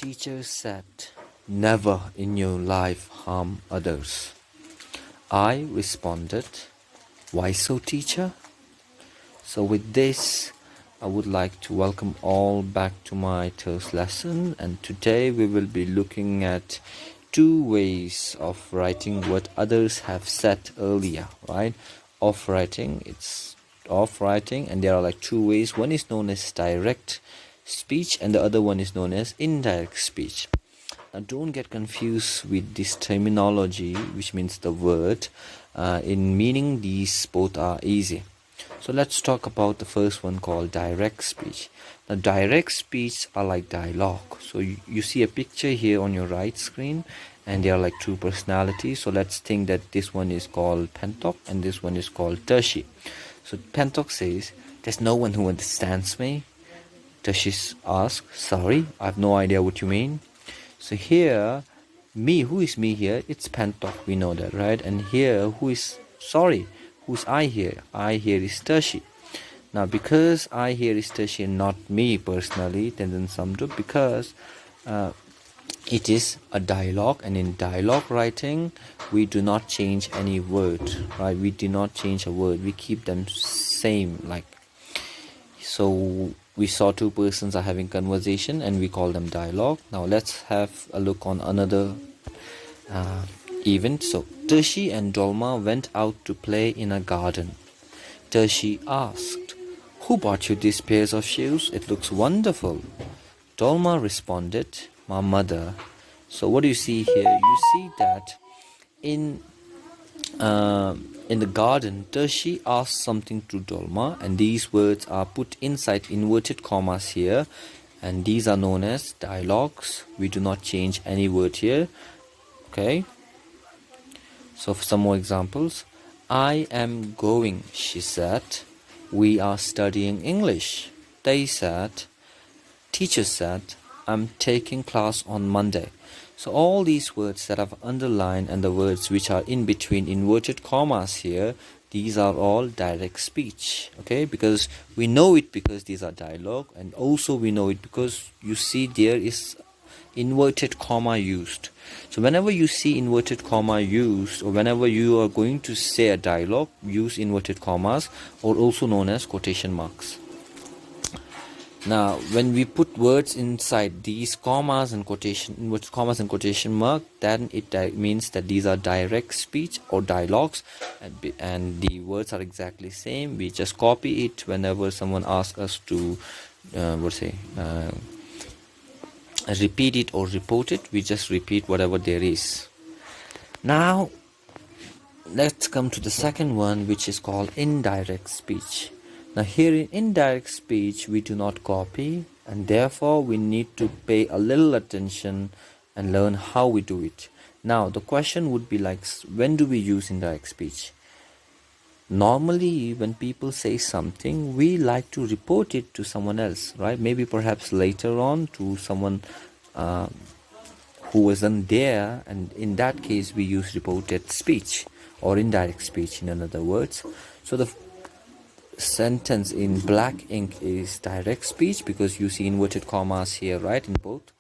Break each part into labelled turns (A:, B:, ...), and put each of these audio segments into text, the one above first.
A: Teacher said, "Never in your life harm others." I responded, "Why so, teacher?" So with this, I would like to welcome all back to my third lesson, and today we will be looking at two ways of writing what others have said earlier, right? Of writing, it's of writing, and there are like two ways. One is known as direct speech and the other one is known as indirect speech. Now don't get confused with this terminology, which means the word. In meaning, these both are easy. So let's talk about the first one called direct speech. Now direct speech are like dialogue. So you see a picture here on your right screen and they are like two personalities. So let's think that this one is called Pentok and this one is called Tershi. So Pentok says, "There's no one who understands me." Tershi asks, "Sorry, I have no idea what you mean." So here, me, who is me here? It's Pentok, we know that, right? And here, who's I here? I here is Tershi. Now, because I here is Tershi and not me personally, Tenzin Samdrup, because it is a dialogue, and in dialogue writing, we do not change any word, right? We do not change a word. We keep them same, like so we saw two persons are having conversation and we call them dialogue. Now let's have a look on another event. So Tershi and Dolma went out to play in a garden. Tershi asked, "Who bought you these pairs of shoes? It looks wonderful." Dolma responded, "My mother." So what do you see here? You see that in the garden, Tershi asks something to Dolma, and these words are put inside inverted commas here, and these are known as dialogues. We do not change any word here. Okay. So for some more examples, "I am going," she said. "We are studying English." They said. Teacher said, "I'm taking class on Monday." So all these words that I've underlined and the words which are in between inverted commas here, these are all direct speech, okay? Because we know it because these are dialogue, and also we know it because you see there is inverted comma used. So whenever you see inverted comma used, or whenever you are going to say a dialogue, use inverted commas, or also known as quotation marks. Now, when we put words inside these commas and inverted commas and quotation mark, then it means that these are direct speech or dialogues, and the words are exactly same. We just copy it whenever someone asks us to, repeat it or report it. We just repeat whatever there is. Now, let's come to the second one, which is called indirect speech. Now here in indirect speech, we do not copy, and therefore we need to pay a little attention and learn how we do it. Now the question would be like, when do we use indirect speech? Normally when people say something, we like to report it to someone else, right? Maybe perhaps later on to someone who wasn't there, and in that case we use reported speech or indirect speech, in other words. So the sentence in black ink is direct speech because you see inverted commas here, right, in both,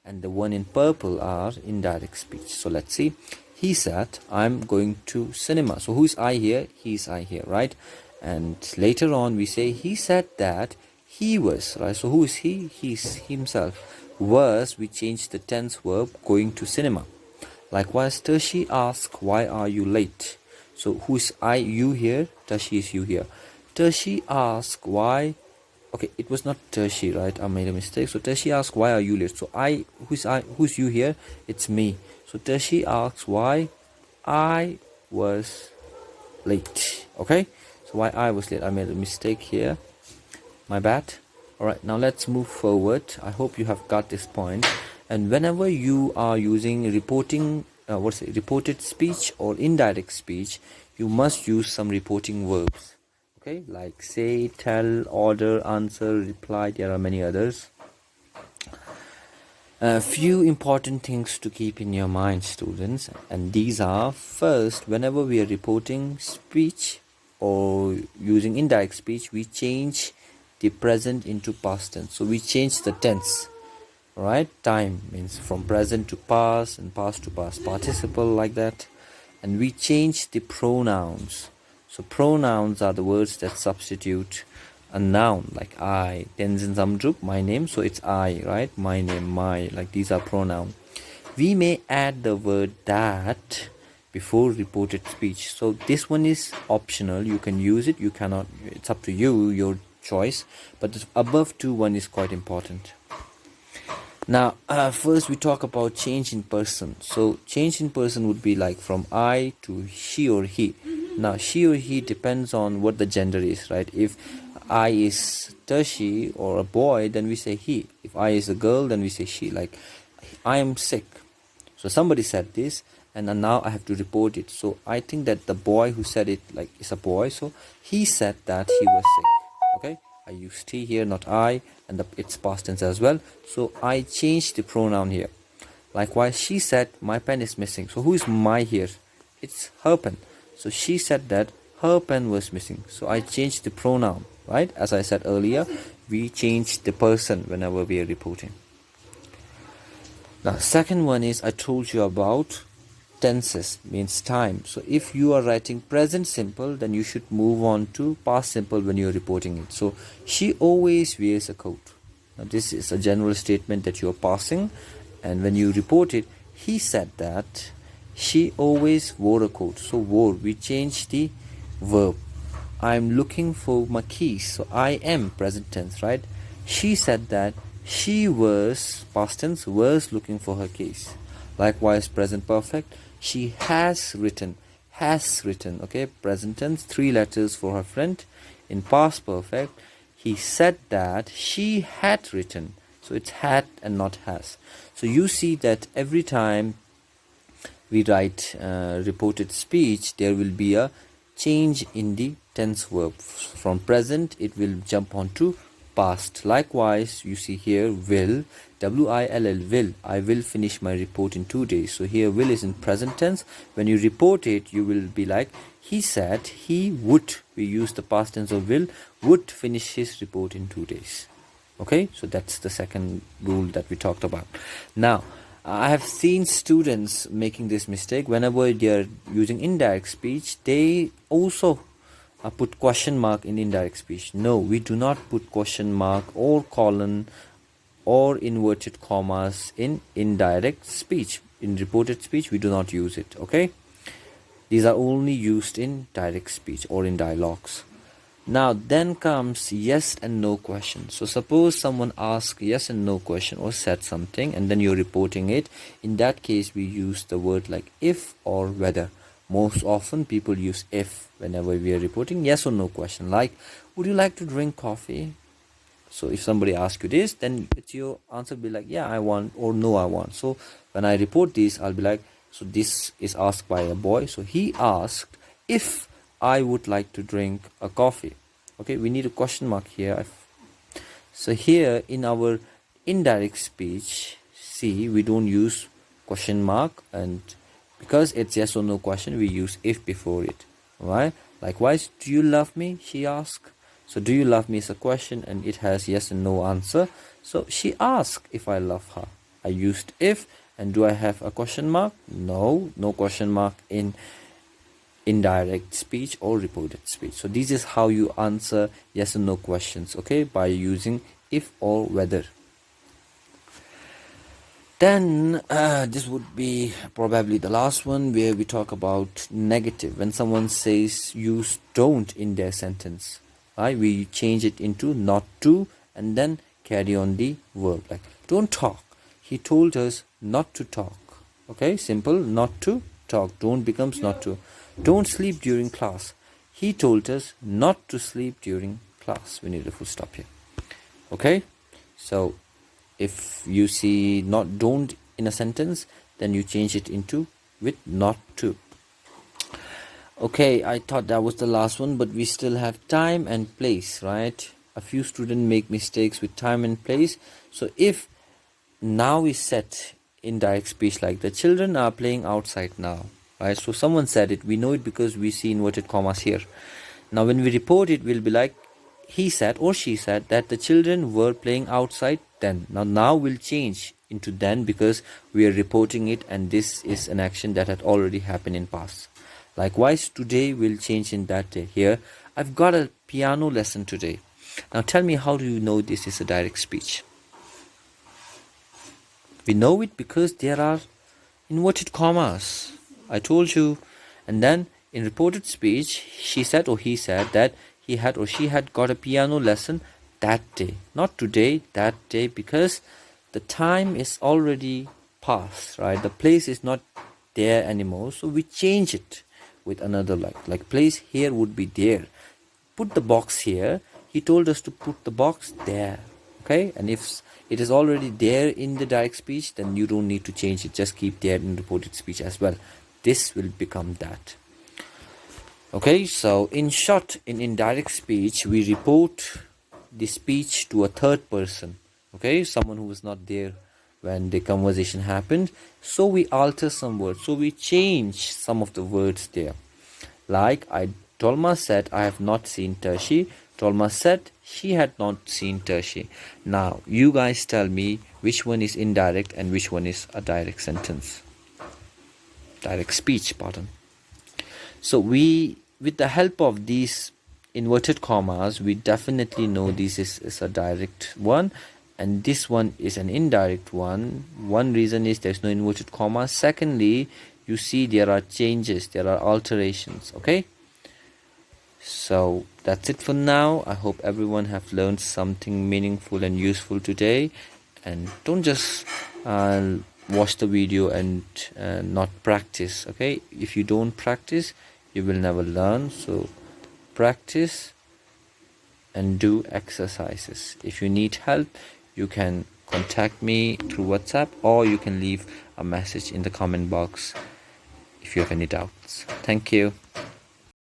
A: and the one in purple are indirect speech. So let's see. He said, "I'm going to cinema." So who is I here? He's I here, right? And later on we say he said that he was, right? So who is he? He's himself. Was, we change the tense verb going to cinema. Likewise, Tershi asked, "Why are you late?" So who is I, you here? Tershi is you here. Tershi asked why. Okay, it was not Tershi, right? I made a mistake. So Tershi asked, "Why are you late?" So who's you here? It's me. So Tershi asks why I was late. Okay, so why I was late. I made a mistake here. My bad. Alright, now let's move forward. I hope you have got this point. And whenever you are using reported speech or indirect speech, you must use some reporting verbs. Okay, like say, tell, order, answer, reply. There are many others. A few important things to keep in your mind, students, and these are: first, whenever we are reporting speech or using indirect speech, we change the present into past tense. So we change the tense. right? Time means from present to past and past to past participle, like that. And we change the pronouns. So pronouns are the words that substitute a noun, like I, Tenzin Zamdrup, my name, so it's I, right? My name, my, like these are pronouns. We may add the word that before reported speech. So this one is optional. You can use it, you cannot, it's up to you, your choice. But the above two one is quite important. Now, first we talk about change in person. So change in person would be like from I to she or he. Now, she or he depends on what the gender is, right? If I is Tashi or a boy, then we say he. If I is a girl, then we say she. Like, I am sick. So somebody said this, and now I have to report it. So I think that the boy who said it, like, is a boy. So he said that he was sick. Okay, I used he here, not I, and it's past tense as well. So I changed the pronoun here. Likewise, she said my pen is missing. So who is my here? It's her pen. So she said that her pen was missing. So I changed the pronoun, right? As I said earlier, we change the person whenever we are reporting. Now, second one is I told you about tenses, means time. So if you are writing present simple, then you should move on to past simple when you are reporting it. So she always wears a coat. Now this is a general statement that you are passing, and when you report it, he said that she always wore a coat. So wore, we change the verb. I'm looking for my keys. So I am present tense, right? She said that she was, past tense, was looking for her keys. Likewise, present perfect. She has written, okay? Present tense, 3 letters for her friend. In past perfect, he said that she had written. So it's had and not has. So you see that every time we write reported speech, there will be a change in the tense verb. From present, it will jump on to past. Likewise, you see here will, W-I-L-L, will. I will finish my report in 2 days. So here will is in present tense. When you report it, you will be like, he said he would. We use the past tense of will, would finish his report in 2 days. Okay, so that's the second rule that we talked about. Now, I have seen students making this mistake. Whenever they are using indirect speech, they also put question mark in indirect speech. No, we do not put question mark or colon or inverted commas in indirect speech. In reported speech, we do not use it. Okay, these are only used in direct speech or in dialogues. Now then comes yes and no question. So suppose someone asks yes and no question or said something and then you're reporting it. In that case, we use the word like if or whether. Most often people use if whenever we are reporting yes or no question, like would you like to drink coffee? So if somebody asks you this, then it's your answer be like yeah I want or no I want. So when I report this, I'll be like, so this is asked by a boy, so he asked if I would like to drink a coffee. Okay, we need a question mark here. So here in our indirect speech, see, we don't use question mark, and because it's yes or no question, we use if before it. Right? Likewise, do you love me? She asked. So do you love me is a question and it has yes and no answer. So she asked if I love her. I used if, and do I have a question mark? No, no question mark in indirect speech or reported speech. So this is how you answer yes and no questions, okay, by using if or whether. Then this would be probably the last one, where we talk about negative. When someone says use don't in their sentence, right, we change it into not to and then carry on the verb, like don't talk. He told us not to talk. Okay, simple, not to talk. Don't becomes not to. Don't sleep during class. He told us not to sleep during class. We need a full stop here. Okay, so if you see not don't in a sentence, then you change it into with not to. Okay, I thought that was the last one, but we still have time and place, right? A few students make mistakes with time and place. So if now is set in direct speech, like the children are playing outside now, right? So someone said it, we know it because we see inverted commas here. Now when we report it, we'll be like he said or she said that the children were playing outside then. Now we'll change into then because we are reporting it, and this is an action that had already happened in past. Likewise, today we'll change in that day. Here, I've got a piano lesson today. Now tell me, how do you know this is a direct speech? We know it because there are inverted commas. I told you. And then in reported speech, she said or he said that he had or she had got a piano lesson that day. Not today, that day, because the time is already past, right? The place is not there anymore. So we change it with another like place here would be there. Put the box here. He told us to put the box there. Okay, and if it is already there in the direct speech, then you don't need to change it. Just keep there in reported speech as well. This will become that. Okay, so in short, in indirect speech, we report the speech to a third person. Okay, someone who was not there when the conversation happened. So we alter some words. So we change some of the words there. Like Tolma said, I have not seen Tershi. Tolma said she had not seen Tershi. Now, you guys tell me which one is indirect and which one is a direct sentence. Direct speech, pardon. So with the help of these inverted commas, we definitely know this is a direct one, and this one is an indirect one. One reason is there's no inverted comma. Secondly, you see there are changes, there are alterations. Okay. So that's it for now. I hope everyone have learned something meaningful and useful today. And don't just watch the video and not practice. Okay, if you don't practice, you will never learn. So practice and do exercises. If you need help, you can contact me through WhatsApp, or you can leave a message in the comment box if you have any doubts. Thank you.